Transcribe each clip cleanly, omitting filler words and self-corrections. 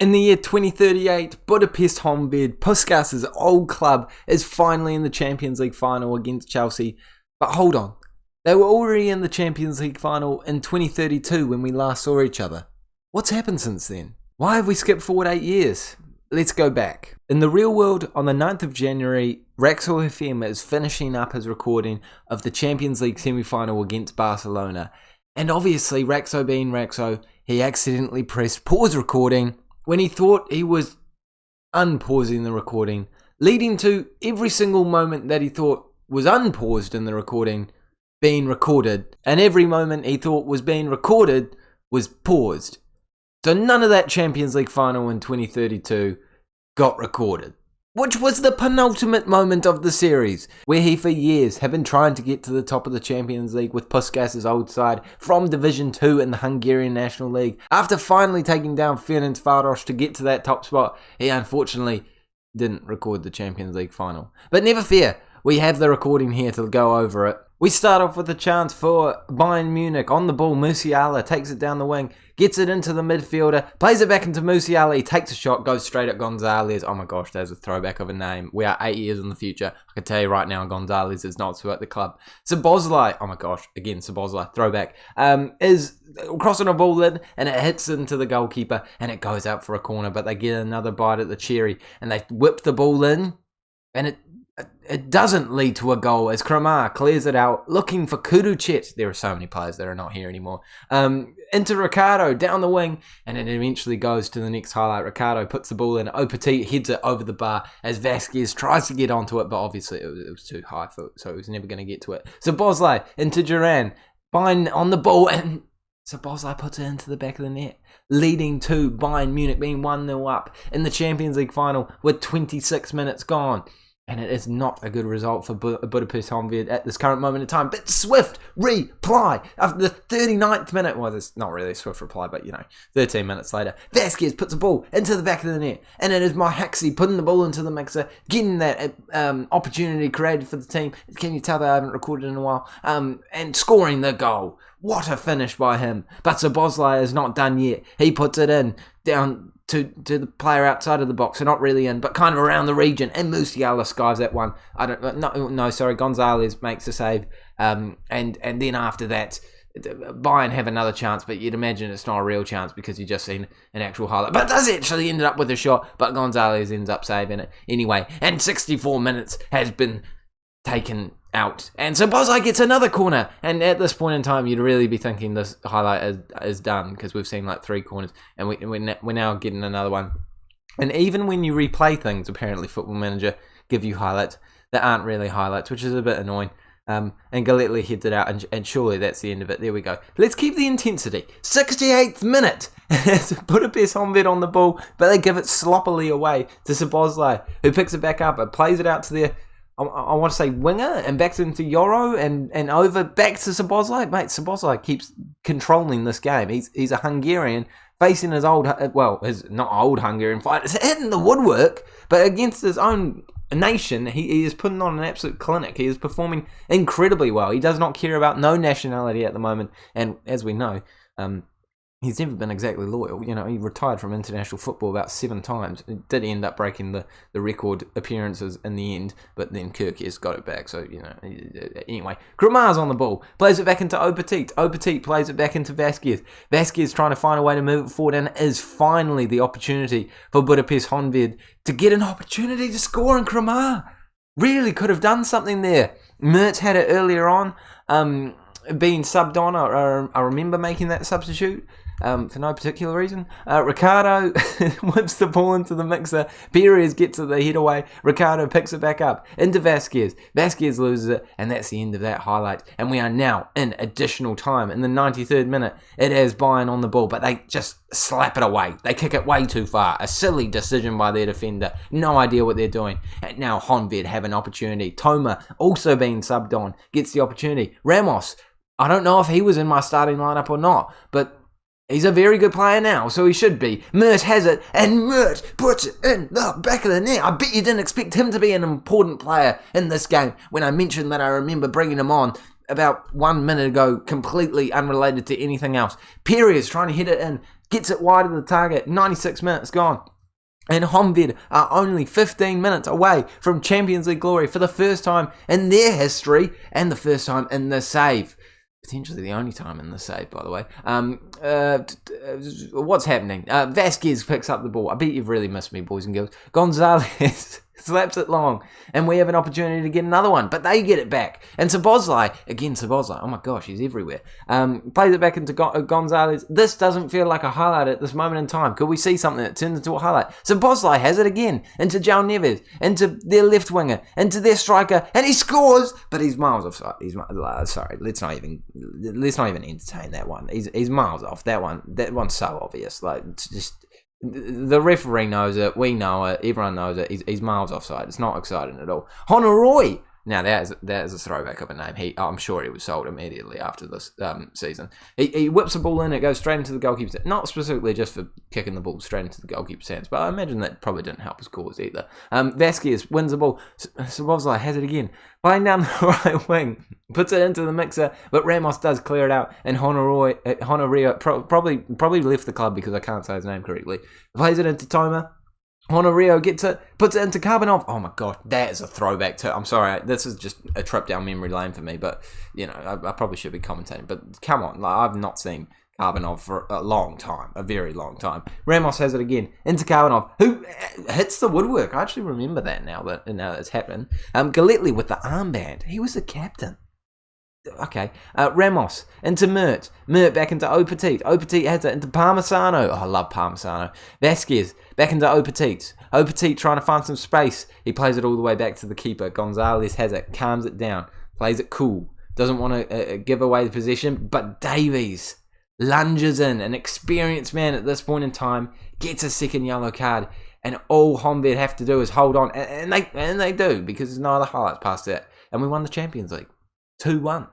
In the year 2038, Budapest Honvéd, Puskás' old club, is finally in the Champions League final against Chelsea. But hold on, they were already in the Champions League final in 2032 when we last saw each other. What's happened since then? Why have we skipped forward 8 years? Let's go back. In the real world, on the 9th of January, Real FM is finishing up his recording of the Champions League semi-final against Barcelona. And obviously, Raxo being Raxo, he accidentally pressed pause recording when he thought he was unpausing the recording, leading to every single moment that he thought was unpaused in the recording being recorded, and every moment he thought was being recorded was paused. So none of that Champions League final in 2032 got recorded, which was the penultimate moment of the series, where he for years had been trying to get to the top of the Champions League with Puskás' old side from Division 2 in the Hungarian National League. After finally taking down Ferenc Puskás to get to that top spot, he unfortunately didn't record the Champions League final. But never fear, we have the recording here to go over it. We start off with a chance for Bayern Munich. On the ball, Musiala takes it down the wing, gets it into the midfielder, plays it back into Musiala, he takes a shot, goes straight at Gonzalez. Oh my gosh, there's a throwback of a name. We are 8 years in the future. I can tell you right now, Gonzalez is not still at the club. Szoboszlai, oh my gosh, again, Szoboszlai, throwback, is crossing a ball in, and it hits into the goalkeeper, and it goes out for a corner, but they get another bite at the cherry, and they whip the ball in, and it doesn't lead to a goal as Kramar clears it out, looking for Kuruchet. There are so many players that are not here anymore. Into Ricardo, down the wing, and it eventually goes to the next highlight. Ricardo puts the ball in, Petit heads it over the bar as Vasquez tries to get onto it, but obviously it was too high, so he was never going to get to it. So Szoboszlai into Duran, Bayern on the ball, and Szoboszlai puts it into the back of the net, leading to Bayern Munich being 1-0 up in the Champions League final with 26 minutes gone. And it is not a good result for Budapest Honvéd at this current moment in time. But swift reply after the 39th minute. Well, it's not really a swift reply, but 13 minutes later, Vasquez puts the ball into the back of the net. And it is Mahaxi putting the ball into the mixer, getting that opportunity created for the team. Can you tell that I haven't recorded in a while? And scoring the goal. What a finish by him. But Szoboszlai is not done yet. He puts it in down to the player outside of the box, so not really in, but kind of around the region, and Musiala skies that one. Gonzalez makes a save, and then after that, Bayern have another chance, but you'd imagine it's not a real chance because you just seen an actual highlight. But it does actually end up with a shot, but Gonzalez ends up saving it anyway, and 64 minutes has been taken out, and so Szoboszlai gets another corner, and at this point in time you'd really be thinking this highlight is done because we've seen like 3 corners, and we're now getting another one. And even when you replay things, apparently Football Manager give you highlights that aren't really highlights, which is a bit annoying. And Galetli heads it out, and surely that's the end of it. There we go. Let's keep the intensity. 68th minute. It's Budapest Honvéd on the ball, but they give it sloppily away to Szoboszlai, who picks it back up and plays it out to their, I want to say, winger, and backs into Yoro and over back to Szoboszlai. Mate, Szoboszlai keeps controlling this game. He's a Hungarian facing his his not old Hungarian fight. It's hitting the woodwork, but against his own nation, he is putting on an absolute clinic. He is performing incredibly well. He does not care about no nationality at the moment, and as we know, he's never been exactly loyal. He retired from international football about 7 times. It did end up breaking the record appearances in the end, but then Kirkes got it back. So, anyway. Kramar's on the ball. Plays it back into Petit. Petit plays it back into Vasquez. Vasquez trying to find a way to move it forward, and it is finally the opportunity for Budapest Honvéd to get an opportunity to score, and Kramar really could have done something there. Mertz had it earlier on, being subbed on. I remember making that substitute. For no particular reason. Ricardo whips the ball into the mixer. Perez gets the head away. Ricardo picks it back up into Vasquez. Vasquez loses it, and that's the end of that highlight. And we are now in additional time. In the 93rd minute, it has Bayern on the ball, but they just slap it away. They kick it way too far. A silly decision by their defender. No idea what they're doing. And now Honvéd have an opportunity. Toma, also being subbed on, gets the opportunity. Ramos, I don't know if he was in my starting lineup or not, but he's a very good player now, so he should be. Mert has it, and Mert puts it in the back of the net. I bet you didn't expect him to be an important player in this game when I mentioned that I remember bringing him on about 1 minute ago, completely unrelated to anything else. Perez trying to hit it in. gets it wide of the target, 96 minutes gone. And Honvéd are only 15 minutes away from Champions League glory for the first time in their history and the first time in the save. Potentially the only time in the save, by the way. What's happening? Vasquez picks up the ball. I bet you've really missed me, boys and girls. Gonzalez slaps it long, and we have an opportunity to get another one, but they get it back. And Szoboszlai, oh my gosh, he's everywhere. Plays it back into Gonzalez. This doesn't feel like a highlight at this moment in time. Could we see something that turns into a highlight? Szoboszlai has it again, into João Neves, into their left winger, into their striker, and he scores, but he's miles offside. Sorry, let's not even entertain that one. He's miles off. That one's so obvious. Like, it's just... The referee knows it, we know it, everyone knows it. He's miles offside. It's not exciting at all. Honoroi! Now that is a throwback of a name. I'm sure he was sold immediately after this season. He whips the ball in, it goes straight into the goalkeeper's hands. Not specifically just for kicking the ball straight into the goalkeeper's hands, but I imagine that probably didn't help his cause either. Vasquez wins the ball. Szoboszlai has it again. Playing down the right wing, puts it into the mixer, but Ramos does clear it out, and Honorio probably left the club because I can't say his name correctly. Plays it into Toma. Honorio gets it, puts it into Karbonov. Oh my god, that is a throwback too. I'm sorry, this is just a trip down memory lane for me, but you know, I probably should be commentating. But come on, like, I've not seen Karbonov for a long time, a very long time. Ramos has it again into Karbonov, who hits the woodwork. I actually remember that now that it's happened. Galetli with the armband. He was the captain. Okay, Ramos into Mert back into Petit has it into Parmesano. Oh, I love Parmesano. Vasquez back into Petit trying to find some space. He plays it all the way back to the keeper. Gonzalez has it, calms it down, plays it cool, doesn't want to give away the possession, but Davies lunges in, an experienced man at this point in time, gets a second yellow card, and all Honvéd have to do is hold on, and they do, because there's no other highlights past that, and we won the Champions League 2-1.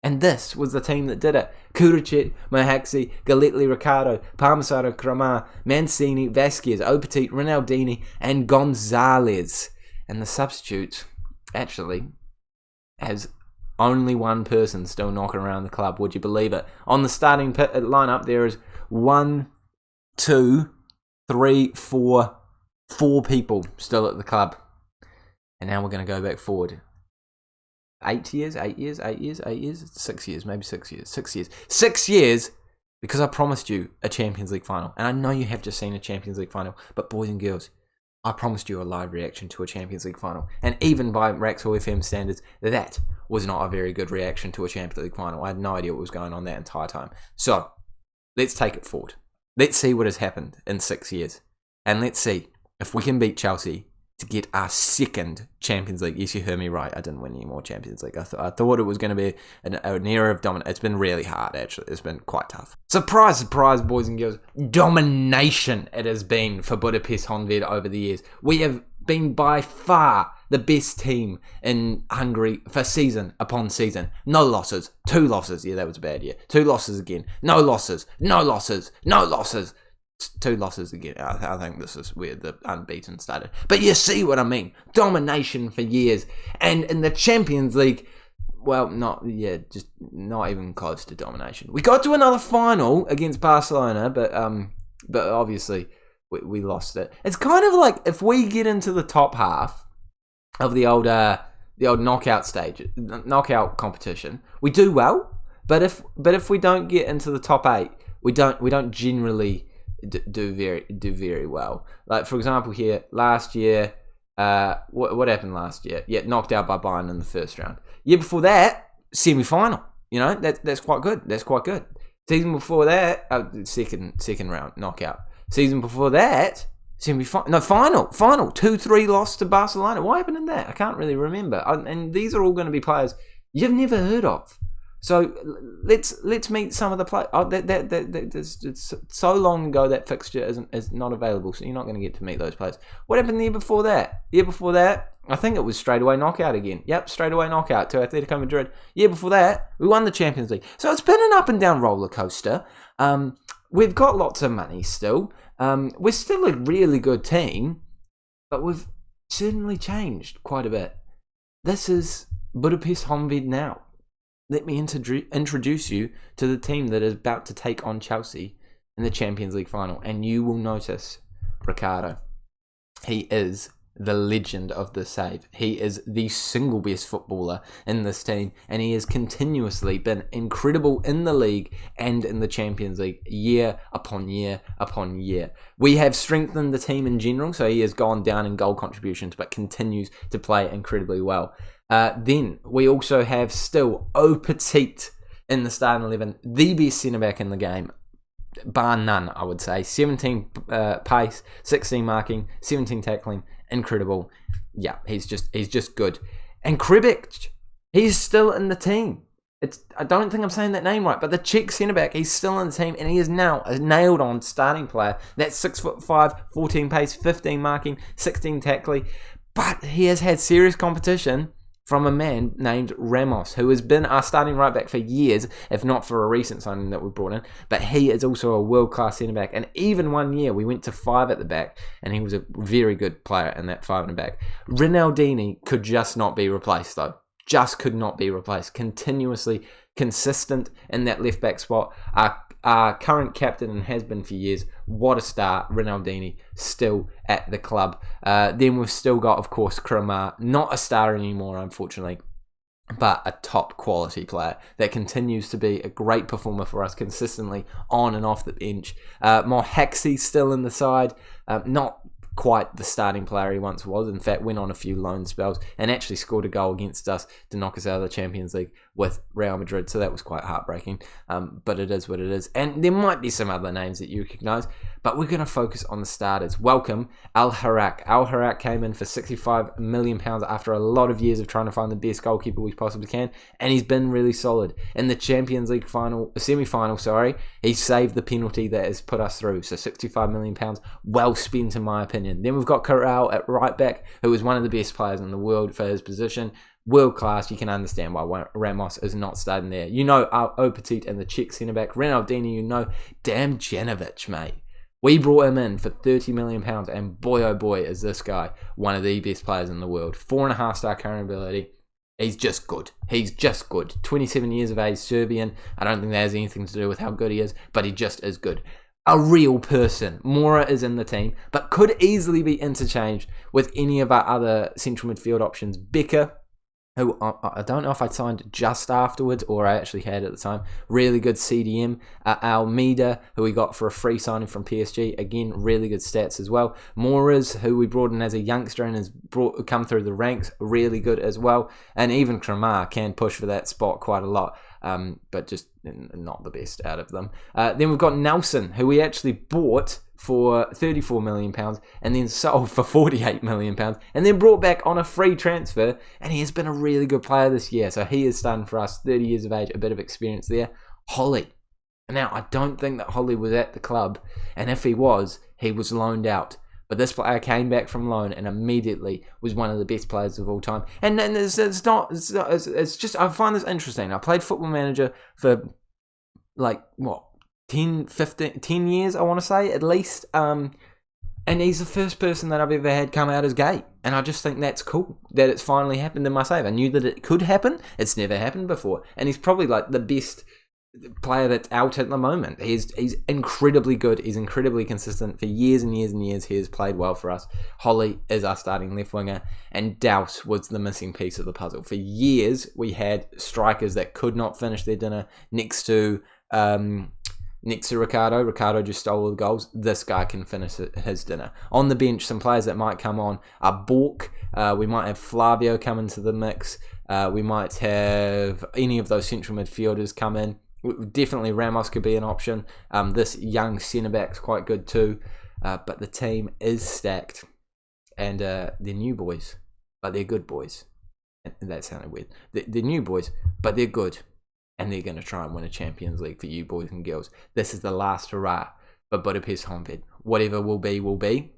And this was the team that did it. Kuricic, Mahaxi, Galetli, Ricardo, Parmesano, Kramar, Mancini, Vasquez, Petit, Ronaldini, and Gonzalez. And the substitutes actually has only one person still knocking around the club. Would you believe it? On the starting lineup, there is 1, 2, 3, 4 people still at the club. And now we're going to go back forward. 6 years, because I promised you a Champions League final. And I know you have just seen a Champions League final, but boys and girls, I promised you a live reaction to a Champions League final. And even by Raxel FM standards, that was not a very good reaction to a Champions League final. I had no idea what was going on that entire time. So, let's take it forward. Let's see what has happened in 6 years. And let's see if we can beat Chelsea to get our second Champions League. Yes, you heard me right. I didn't win any more Champions League. I thought it was going to be an era of dominance. It's been really hard, actually. It's been quite tough. Surprise, surprise, boys and girls. Domination it has been for Budapest Honvéd over the years. We have been by far the best team in Hungary for season upon season. No losses. 2 losses. Yeah, that was a bad year. 2 losses again. No losses. 2 losses again. I think this is where the unbeaten started. But you see what I mean. Domination for years. And in the Champions League, well, just not even close to domination. We got to another final against Barcelona, but obviously we lost it. It's kind of like if we get into the top half of the old knockout stage, knockout competition, we do well. But if we don't get into the top 8, we don't generally do very well. Like, for example, here last year, what happened last year? Yeah, knocked out by Bayern in the first round. Year before that, semi-final. You know, that's quite good. Season before that, second round knockout. Season before that, semi-final. No, final. 2-3 loss to Barcelona. What happened in that? I can't really remember. And these are all going to be players you've never heard of. So let's meet some of the players. It's so long ago that fixture is not available, so you're not going to get to meet those players. What happened the year before that? Year before that, I think it was straight away knockout again. Yep, straight away knockout to Atletico Madrid. Year before that, we won the Champions League. So it's been an up and down roller coaster. We've got lots of money still. We're still a really good team, but we've certainly changed quite a bit. This is Budapest Honvéd now. Let me introduce you to the team that is about to take on Chelsea in the Champions League final. And you will notice Ricardo. He is the legend of the save. He is the single best footballer in this team, and he has continuously been incredible in the league and in the Champions League year upon year upon year. We have strengthened the team in general, so he has gone down in goal contributions but continues to play incredibly well. Then we also have still Petit in the starting 11, the best centre-back in the game, bar none, I would say. 17 pace, 16 marking, 17 tackling, incredible. Yeah, he's just good. And Krebic, he's still in the team. I don't think I'm saying that name right, but the Czech centre-back, he's still in the team, and he is now a nailed-on starting player. That's 6'5", 14 pace, 15 marking, 16 tackling. But he has had serious competition from a man named Ramos, who has been our starting right back for years, if not for a recent signing that we brought in. But he is also a world-class centre-back. And even one year, we went to 5 at the back, and he was a very good player in that 5 in the back. Ronaldinho could just not be replaced, though. Just could not be replaced. Continuously consistent in that left-back spot. Our current captain, and has been for years, what a star, Ronaldinho, still at the club. Then we've still got, of course, Kremar, not a star anymore, unfortunately, but a top quality player that continues to be a great performer for us consistently on and off the bench. Mohaxi still in the side, not quite the starting player he once was. In fact, went on a few loan spells and actually scored a goal against us to knock us out of the Champions League with Real Madrid, so that was quite heartbreaking, but it is what it is. And there might be some other names that you recognise, but we're going to focus on the starters. Welcome Al Harak. Al Harak came in for £65 million after a lot of years of trying to find the best goalkeeper we possibly can, and he's been really solid. In the Champions League semi-final, he saved the penalty that has put us through, so £65 million, well spent in my opinion. Then we've got Corral at right back, who is one of the best players in the world for his position. World class. You can understand why Ramos is not starting there. You know, Petit and the Czech centre-back. Ronaldinho, you know, Damjanovic, mate. We brought him in for £30 million, and boy, oh boy, is this guy one of the best players in the world. 4.5-star current ability. He's just good. He's just good. 27 years of age, Serbian. I don't think that has anything to do with how good he is, but he just is good. A real person. Mora is in the team, but could easily be interchanged with any of our other central midfield options. Becker, who I don't know if I signed just afterwards or I actually had at the time. Really good CDM. Almeida, who we got for a free signing from PSG. Again, really good stats as well. Moras, who we brought in as a youngster and has come through the ranks. Really good as well. And even Kremar can push for that spot quite a lot. But just not the best out of them. Then we've got Nelson, who we actually bought for £34 million and then sold for £48 million and then brought back on a free transfer, and he has been a really good player this year. So he is starting for us, 30 years of age, a bit of experience there. Holly. Now, I don't think that Holly was at the club, and if he was loaned out. But this player came back from loan and immediately was one of the best players of all time. And it's just, I find this interesting. I played Football Manager for 10 years, I want to say, at least. And he's the first person that I've ever had come out as gay. And I just think that's cool that it's finally happened in my save. I knew that it could happen. It's never happened before. And he's probably like the best player that's out at the moment. He's incredibly good. He's incredibly consistent. For years and years and years, he has played well for us. Holly is our starting left winger, and Douse was the missing piece of the puzzle. For years, we had strikers that could not finish their dinner next to Ricardo. Ricardo just stole all the goals. This guy can finish his dinner. On the bench, some players that might come on are Bork. We might have Flavio come into the mix. We might have any of those central midfielders come in. Definitely Ramos could be an option. This young centre-back's quite good too. But the team is stacked. And they're new boys. But they're good boys. And that sounded weird. They're new boys, but they're good. And they're going to try and win a Champions League for you boys and girls. This is the last hurrah for Budapest Honvéd. Whatever will be, will be.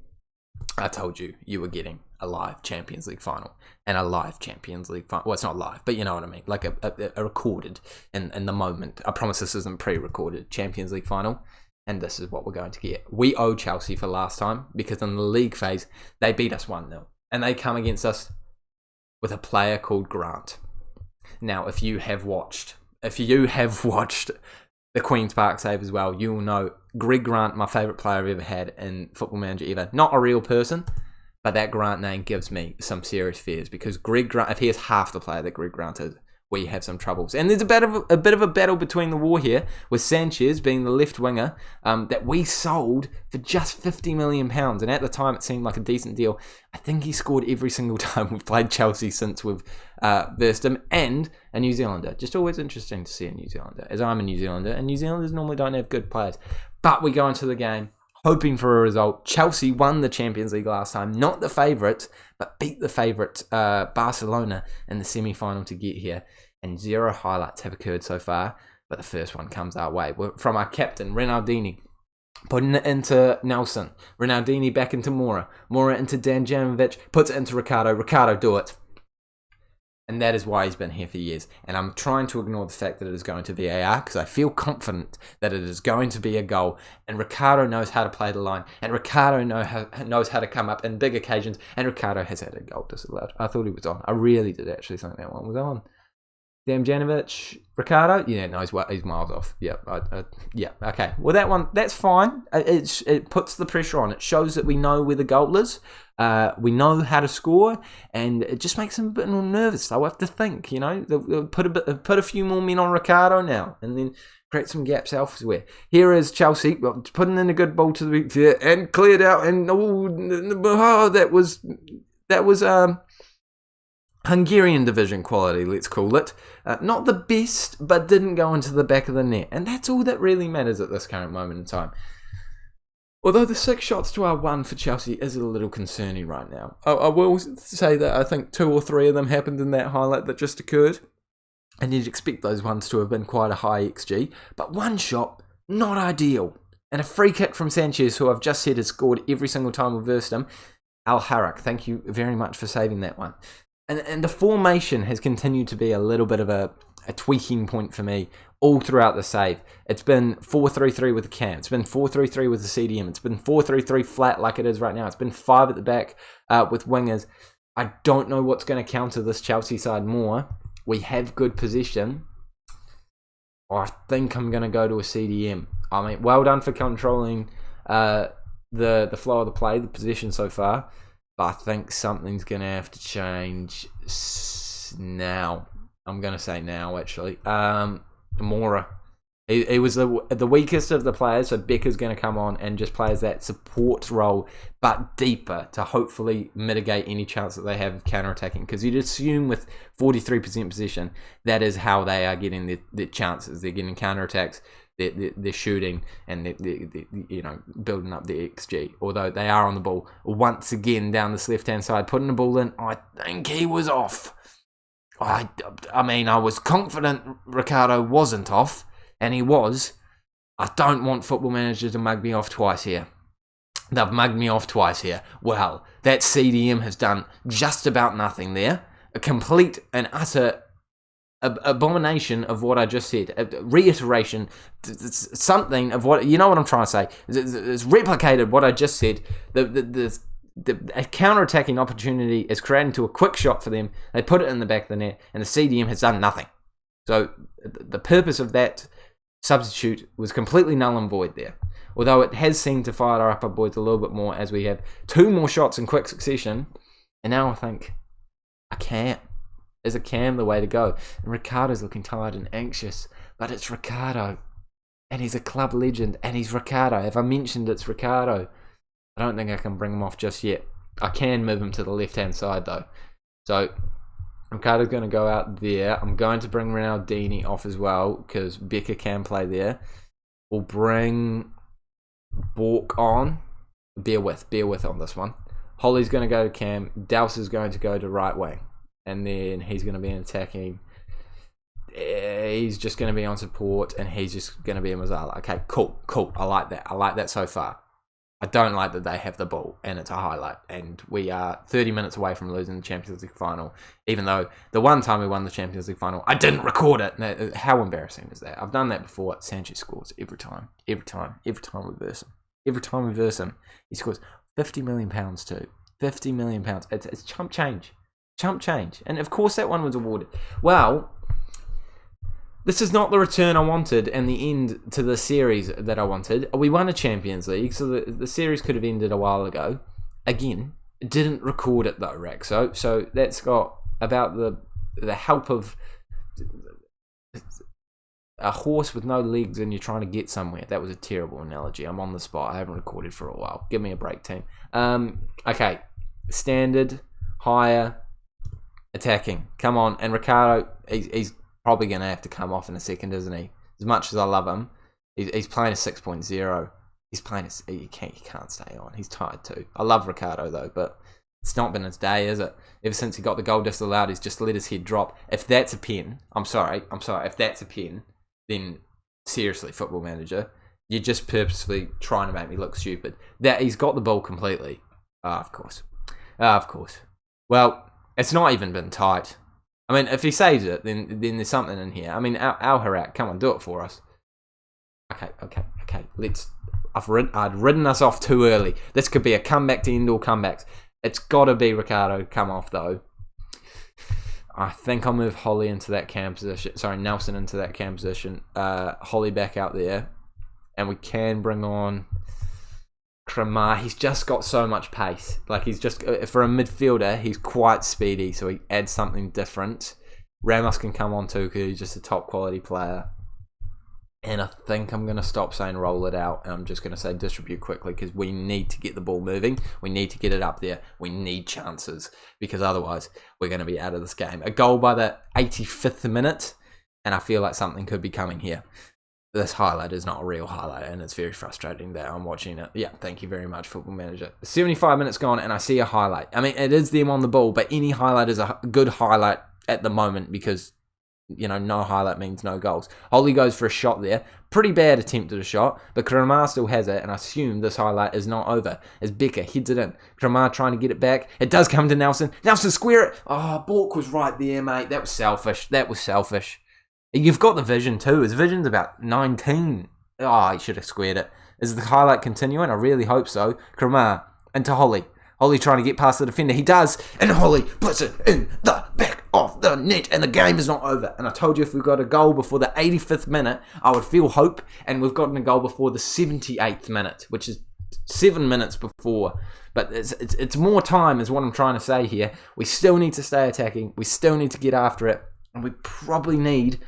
I told you, you were getting a live Champions League final. And a live Champions League final. Well, it's not live, but you know what I mean. Like a recorded in the moment. I promise this isn't pre-recorded Champions League final. And this is what we're going to get. We owe Chelsea for last time. Because in the league phase, they beat us 1-0. And they come against us with a player called Grant. Now, if you have watched the Queen's Park save as well. You will know Greg Grant, my favourite player I've ever had in Football Manager ever. Not a real person, but that Grant name gives me some serious fears because Greg Grant, if he is half the player that Greg Grant is, we have some troubles. And there's a bit of a battle between the war here with Sanchez being the left winger that we sold for just £50 million. And at the time, it seemed like a decent deal. I think he scored every single time we've played Chelsea since we've versed him. And a New Zealander. Just always interesting to see a New Zealander, as I'm a New Zealander. And New Zealanders normally don't have good players. But we go into the game hoping for a result. Chelsea won the Champions League last time. Not the favourites, but beat the favourite Barcelona in the semi-final to get here. And 0 highlights have occurred so far, but the first one comes our way. From our captain, Ronaldinho, putting it into Nelson. Ronaldinho back into Mora. Mora into Danjanovic, puts it into Ricardo. Ricardo, do it. And that is why he's been here for years. And I'm trying to ignore the fact that it is going to VAR because I feel confident that it is going to be a goal. And Ricardo knows how to play the line. And Ricardo knows how to come up in big occasions. And Ricardo has had a goal disallowed. I thought he was on. I really did actually think that one was on. Damjanovic, Ricardo, yeah, no, he's miles off. Yeah, yeah, okay. Well, that one, that's fine. It puts the pressure on. It shows that we know where the goal is. We know how to score, and it just makes them a bit more nervous. They'll have to think, They'll put a few more men on Ricardo now, and then create some gaps elsewhere. Here is Chelsea putting in a good ball to the and cleared out, and that was Hungarian division quality, let's call it. Not the best, but didn't go into the back of the net. And that's all that really matters at this current moment in time. Although the 6 shots to our 1 for Chelsea is a little concerning right now. I will say that I think 2 or 3 of them happened in that highlight that just occurred. And you'd expect those ones to have been quite a high XG. But 1 shot, not ideal. And a free kick from Sanchez, who I've just said has scored every single time we've versed him. Al-Harak, thank you very much for saving that one. And the formation has continued to be a little bit of a tweaking point for me all throughout the save. It's been 4-3-3 with the cam. It's been 4-3-3 with the CDM. It's been 4-3-3 flat like it is right now. It's been 5 at the back with wingers. I don't know what's going to counter this Chelsea side more. We have good position. I think I'm going to go to a CDM. I mean, well done for controlling the flow of the play, the position so far. I think something's going to have to change now. I'm going to say now, actually. Mora. He was the weakest of the players, so Becker's going to come on and just play as that support role, but deeper to hopefully mitigate any chance that they have of counter-attacking. Because you'd assume with 43% possession, that is how they are getting their chances. They're getting counter-attacks. They're shooting and they're building up the XG. Although they are on the ball once again down this left-hand side, putting the ball in. I think he was off. I mean, I was confident Ricardo wasn't off, and he was. I don't want Football Manager to mug me off twice here. They've mugged me off twice here. Well, that CDM has done just about nothing there. A complete and utter abomination of what I just said, a reiteration, something of what, you know what I'm trying to say, it's replicated what I just said. A counter-attacking opportunity is created into a quick shot for them, they put it in the back of the net, and the CDM has done nothing. So the purpose of that substitute was completely null and void there. Although it has seemed to fire up our boys a little bit more as we have 2 more shots in quick succession, and now I think I can't. Is a cam the way to go? And Ricardo's looking tired and anxious, but it's Ricardo, and he's a club legend, and he's Ricardo. If I mentioned it's Ricardo, I don't think I can bring him off just yet. I can move him to the left-hand side though. So Ricardo's going to go out there. I'm going to bring Ronaldinho off as well because Becker can play there. We'll bring Bork on. Bear with on this one. Holly's going to go to cam. Douse is going to go to right wing. And then he's going to be attacking. He's just going to be on support, and he's just going to be a Mazzala. Okay, cool. I like that so far. I don't like that they have the ball, and it's a highlight. And we are 30 minutes away from losing the Champions League final, even though the one time we won the Champions League final, I didn't record it. Now, how embarrassing is that? I've done that before. Sanchez scores every time we verse him. Every time we verse him, he scores £50 million too. £50 million. It's chump change. And of course that one was awarded. Well, this is not the return I wanted and the end to the series that I wanted. We won a Champions League, so the series could have ended a while ago. Again, didn't record it though, Rex. So that's got about the help of a horse with no legs and you're trying to get somewhere. That was a terrible analogy. I'm on the spot. I haven't recorded for a while. Give me a break, team. Okay, standard, higher, attacking. Come on. And Ricardo, he's probably going to have to come off in a second, isn't he? As much as I love him, he's playing a 6.0. He's playing he can't stay on. He's tired too. I love Ricardo though, but it's not been his day, is it? Ever since he got the goal disallowed, he's just let his head drop. If that's a pen, I'm sorry. If that's a pen, then seriously, Football Manager, you're just purposefully trying to make me look stupid. That he's got the ball completely. Of course. Well, it's not even been tight. I mean, if he saves it, then there's something in here. I mean, Al Harak, come on, do it for us. Okay. I'd ridden us off too early. This could be a comeback to end all comebacks. It's got to be Ricardo come off though. I think I'll move Holly into that cam position. Sorry, Nelson into that cam position. Holly back out there, and we can bring on Kramar. He's just got so much pace. Like he's just for a midfielder, he's quite speedy. So he adds something different. Ramos can come on too because he's just a top quality player. And I think I'm going to stop saying roll it out and I'm just going to say distribute quickly because we need to get the ball moving. We need to get it up there. We need chances because otherwise we're going to be out of this game. A goal by the 85th minute and I feel like something could be coming here. This highlight is not a real highlight and it's very frustrating that I'm watching it. Yeah, thank you very much, Football Manager. 75 minutes gone and I see a highlight. I mean, it is them on the ball, but any highlight is a good highlight at the moment because no highlight means no goals. Holly goes for a shot there. Pretty bad attempt at a shot, but Kramar still has it, and I assume this highlight is not over. As Becker heads it in. Kramar trying to get it back. It does come to Nelson. Nelson square it. Oh, Bork was right there, mate. That was selfish. You've got the vision too. His vision's about 19. Oh, he should have squared it. Is the highlight continuing? I really hope so. Kramar into Holly. Holly trying to get past the defender. He does. And Holly puts it in the back of the net. And the game is not over. And I told you if we got a goal before the 85th minute, I would feel hope. And we've gotten a goal before the 78th minute, which is 7 minutes before. But it's more time is what I'm trying to say here. We still need to stay attacking. We still need to get after it. And we probably need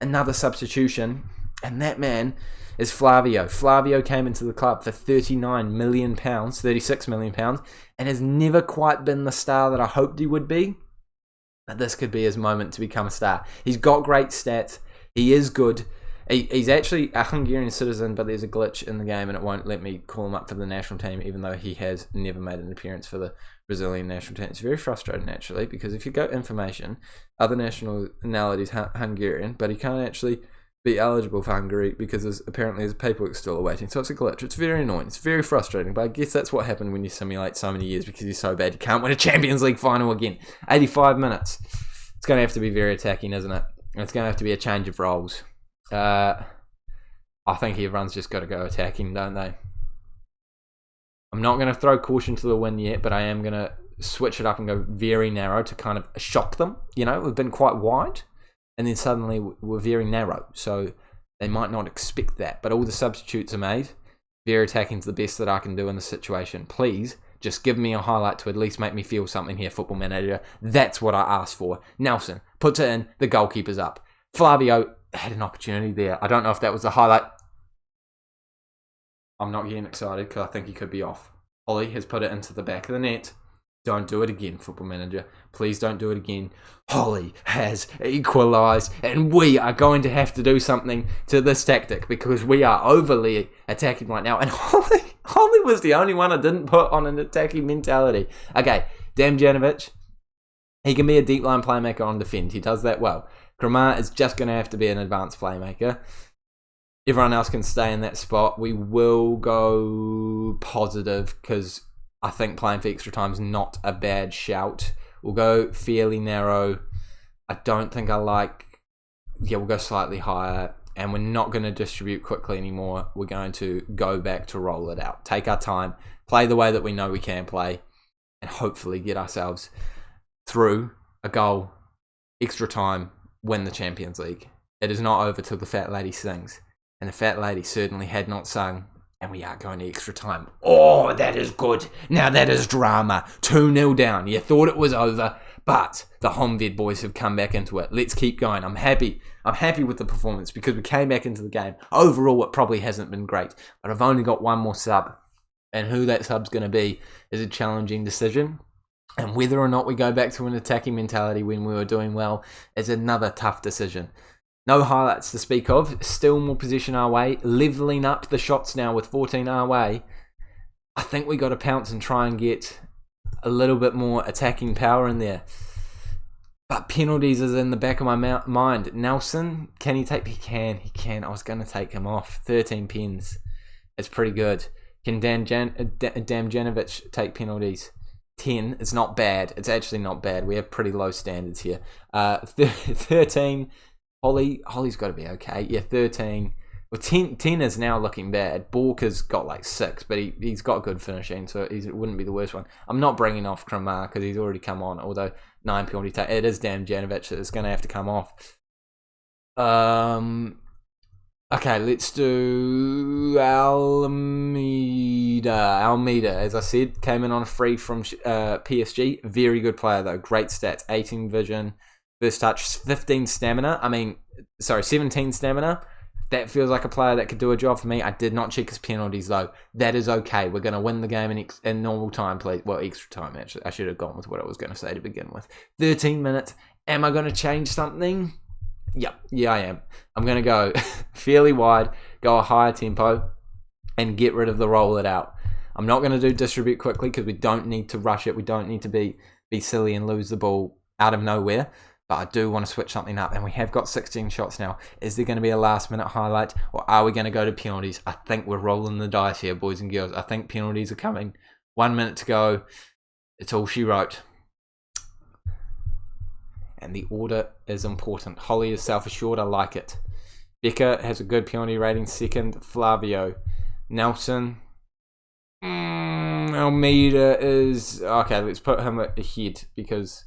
another substitution. And that man is Flavio. Flavio came into the club for £39 million, £36 million, and has never quite been the star that I hoped he would be. But this could be his moment to become a star. He's got great stats. He is good. He's actually a Hungarian citizen, but there's a glitch in the game and it won't let me call him up for the national team, even though he has never made an appearance for the Brazilian national team. It's very frustrating, actually, because if you go information, other nationalities Hungarian, but he can't actually be eligible for Hungary because apparently his paperwork still awaiting. So it's a glitch. It's very annoying. It's very frustrating. But I guess that's what happened when you simulate so many years because you're so bad you can't win a Champions League final again. 85 minutes. It's going to have to be very attacking, isn't it? It's going to have to be a change of roles. I think everyone's just got to go attacking, don't they? I'm not going to throw caution to the wind yet, but I am going to switch it up and go very narrow to kind of shock them. We've been quite wide. And then suddenly we're very narrow, so they might not expect that. But all the substitutes are made. Very attacking is the best that I can do in this situation. Please, just give me a highlight to at least make me feel something here, Football Manager. That's what I asked for. Nelson puts it in, the goalkeeper's up. Flavio had an opportunity there. I don't know if that was the highlight. I'm not getting excited because I think he could be off. Holly has put it into the back of the net. Don't do it again, Football Manager. Please don't do it again. Holly has equalised, and we are going to have to do something to this tactic because we are overly attacking right now. And Holly was the only one I didn't put on an attacking mentality. Okay, Damjanovic, he can be a deep line playmaker on defend. He does that well. Kramar is just going to have to be an advanced playmaker. Everyone else can stay in that spot. We will go positive because I think playing for extra time is not a bad shout. We'll go fairly narrow. I don't think I like... Yeah, we'll go slightly higher. And we're not going to distribute quickly anymore. We're going to go back to roll it out. Take our time. Play the way that we know we can play. And hopefully get ourselves through a goal, extra time, win the Champions League. it is not over till the fat lady sings. And the fat lady certainly had not sung. And we are going to extra time. Oh, that is good. Now that is drama. 2-0 down. You thought it was over, but the Honvéd boys have come back into it. Let's keep going. I'm happy. I'm happy with the performance because we came back into the game. Overall, it probably hasn't been great, but I've only got one more sub. And who that sub's going to be is a challenging decision. And whether or not we go back to an attacking mentality when we were doing well is another tough decision. No highlights to speak of. Still more possession our way. Levelling up the shots now with 14 our way. I think we got to pounce and try and get a little bit more attacking power in there. But penalties is in the back of my mind. Nelson, can he take? He can. I was going to take him off. 13 pens. It's pretty good. Can Damjanovic take penalties? 10. It's not bad. It's actually not bad. We have pretty low standards here. 13. Holly's got to be okay. Yeah, 13. Well, 10 is now looking bad. Borka's got like 6, but he's got good finishing, so it wouldn't be the worst one. I'm not bringing off Kramar because he's already come on, although 9 penalty take. It is Damjanovic that's going to have to come off. Okay, let's do Almeida. Almeida, as I said, came in on a free from PSG. Very good player, though. Great stats. 18 vision. First touch, 15 stamina. 17 stamina. That feels like a player that could do a job for me. I did not check his penalties, though. That is okay. We're going to win the game in normal time, please. Well, extra time, actually. I should have gone with what I was going to say to begin with. 13 minutes. Am I going to change something? Yep. Yeah, I am. I'm going to go fairly wide, go a higher tempo, and get rid of the roll it out. I'm not going to do distribute quickly because we don't need to rush it. We don't need to be silly and lose the ball out of nowhere. But I do want to switch something up, and we have got 16 shots now. Is there going to be a last-minute highlight, or are we going to go to penalties? I think we're rolling the dice here, boys and girls. I think penalties are coming. 1 minute to go. It's all she wrote. And the order is important. Holly is self-assured. I like it. Becca has a good penalty rating. Second, Flavio. Nelson. Almeida is... Okay, let's put him ahead because...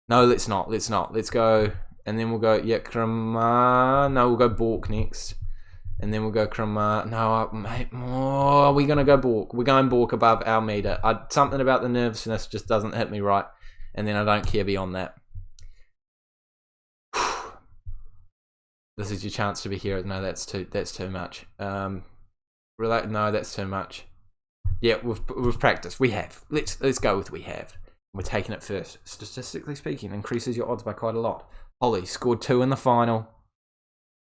No, let's not. Let's go, and then we'll go, Kramar. No, we'll go Bork next. And then we'll go Kramar. No, mate, we're going to go Bork. We're going Bork above Almeida. Something about the nervousness just doesn't hit me right. And then I don't care beyond that. This is your chance to be here. No, that's too much. No, that's too much. Yeah, we've practiced. We have. Let's go with we have. We're taking it first. Statistically speaking, increases your odds by quite a lot. Holly scored 2 in the final.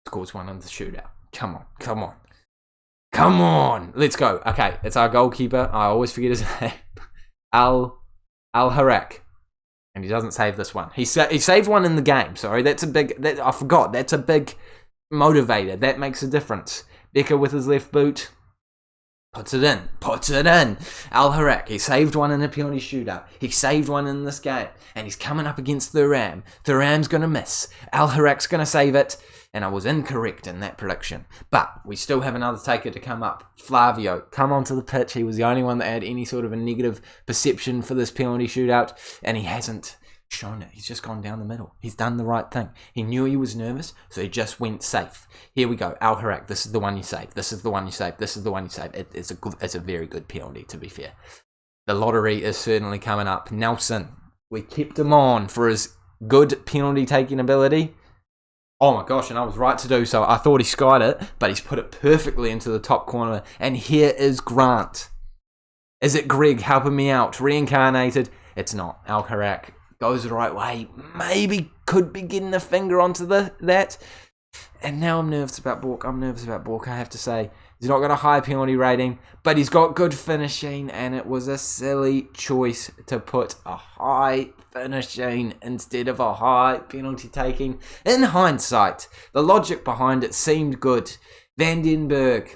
Scores 1 in the shootout. Come on. Let's go. Okay, it's our goalkeeper. I always forget his name. Al-Harak. And he doesn't save this one. He saved one in the game. Sorry, I forgot. That's a big motivator. That makes a difference. Becca with his left boot. Puts it in. Al-Harak, he saved one in a penalty shootout. He saved one in this game. And he's coming up against Thuram. Thuram's going to miss. Al-Harak's going to save it. And I was incorrect in that prediction. But we still have another taker to come up. Flavio, come onto the pitch. He was the only one that had any sort of a negative perception for this penalty shootout. And he hasn't shown it. He's just gone down the middle. He's done the right thing. He knew he was nervous, so he just went safe. Here we go. Al-Harak, this is the one you save. This is the one you save. This is the one you save. It's a very good penalty, to be fair. The lottery is certainly coming up. Nelson, we kept him on for his good penalty taking ability. Oh my gosh, and I was right to do so. I thought he skied it, but he's put it perfectly into the top corner. And here is Grant. Is it Greg helping me out? Reincarnated? It's not. Al-Harak goes the right way. Maybe could be getting a finger onto that. And now I'm nervous about Bork. I have to say. He's not got a high penalty rating, but he's got good finishing, and it was a silly choice to put a high finishing instead of a high penalty taking. In hindsight, the logic behind it seemed good. Vandenberg,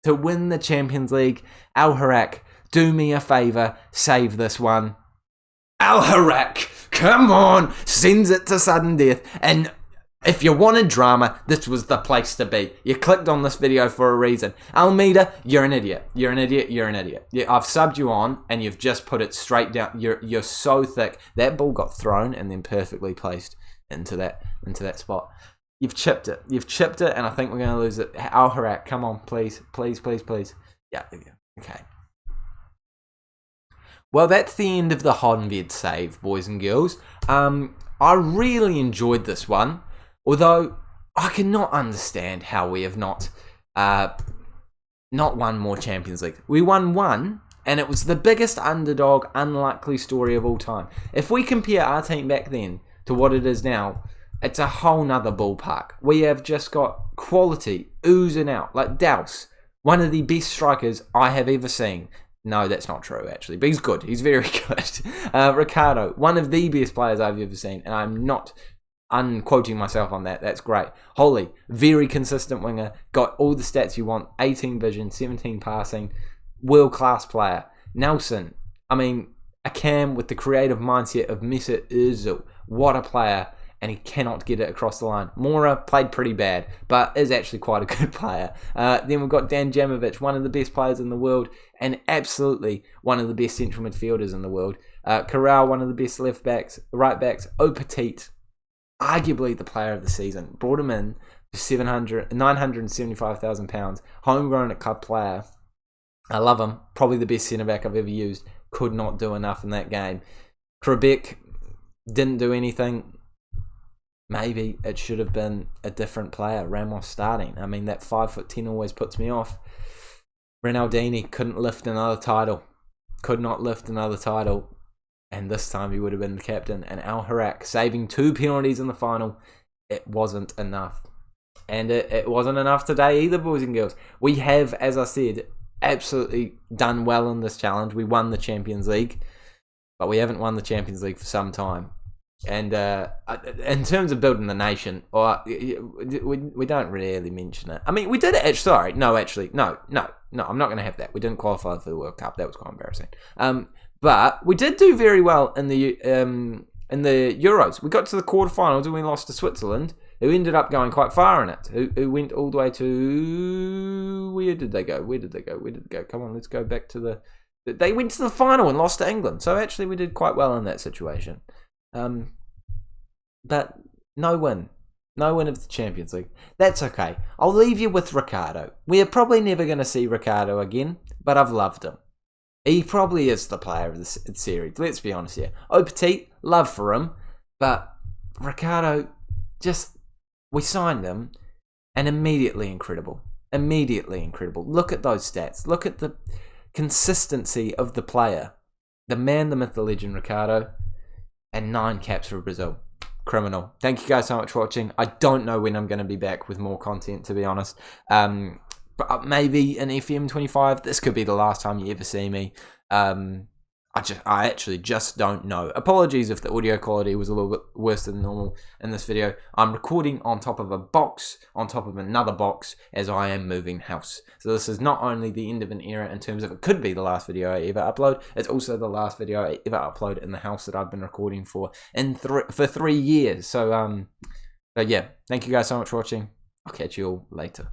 to win the Champions League. Al-Harak, do me a favour, save this one. Al-Harak, come on, sends it to sudden death. And if you wanted drama, this was the place to be. You clicked on this video for a reason. Almeida, you're an idiot. You're an idiot. Yeah, I've subbed you on, and you've just put it straight down. You're so thick. That ball got thrown and then perfectly placed into that spot. You've chipped it. You've chipped it, and I think we're going to lose it. Al Harak, come on, please. Please, please, please. Yeah, there you go. Okay. Well, that's the end of the Honvéd save, boys and girls. I really enjoyed this one, although I cannot understand how we have not won more Champions League. We won one, and it was the biggest underdog, unlikely story of all time. If we compare our team back then to what it is now, it's a whole nother ballpark. We have just got quality oozing out, like Douse, one of the best strikers I have ever seen. No, that's not true, actually, but he's good. He's very good. Ricardo, one of the best players I've ever seen, and I'm not unquoting myself on that. That's great. Holly, very consistent winger, got all the stats you want, 18 vision, 17 passing, world-class player. Nelson, I mean, a cam with the creative mindset of Mesut Ozil. What a player, and he cannot get it across the line. Mora played pretty bad, but is actually quite a good player. Then we've got Dan Jamovic, one of the best players in the world, and absolutely one of the best central midfielders in the world. Corral, one of the best left backs, right backs. Petit, arguably the player of the season. Brought him in for £975,000. Homegrown at club player. I love him. Probably the best centre back I've ever used. Could not do enough in that game. Krebeck didn't do anything. Maybe it should have been a different player. Ramos starting. I mean, that 5'10" always puts me off. Ronaldinho couldn't lift another title. Could not lift another title. And this time he would have been the captain. And Al Harak saving 2 penalties in the final. It wasn't enough. And it wasn't enough today either, boys and girls. We have, as I said, absolutely done well in this challenge. We won the Champions League. But we haven't won the Champions League for some time. And in terms of building the nation, we don't really mention it. I mean, we did it. No, I'm not going to have that. We didn't qualify for the World Cup. That was quite embarrassing. But we did do very well in the Euros. We got to the quarterfinals and we lost to Switzerland, who ended up going quite far in it. Who went all the way to... Where did they go? Come on, let's go back to the... They went to the final and lost to England. So actually we did quite well in that situation. But no win of the Champions League. That's okay. I'll leave you with Ricardo. We are probably never going to see Ricardo again, but I've loved him. He probably is the player of the series. Let's be honest here. Petit, love for him, but Ricardo, we signed him, and immediately incredible. Look at those stats. Look at the consistency of the player. The man, the myth, the legend, Ricardo. And 9 caps for Brazil. Criminal. Thank you guys so much for watching. I don't know when I'm going to be back with more content, to be honest. But maybe in FM25. This could be the last time you ever see me. I actually just don't know. Apologies if the audio quality was a little bit worse than normal in this video. I'm recording on top of a box, on top of another box, as I am moving house. So this is not only the end of an era in terms of it could be the last video I ever upload, it's also the last video I ever upload in the house that I've been recording for for 3 years. So yeah, thank you guys so much for watching. I'll catch you all later.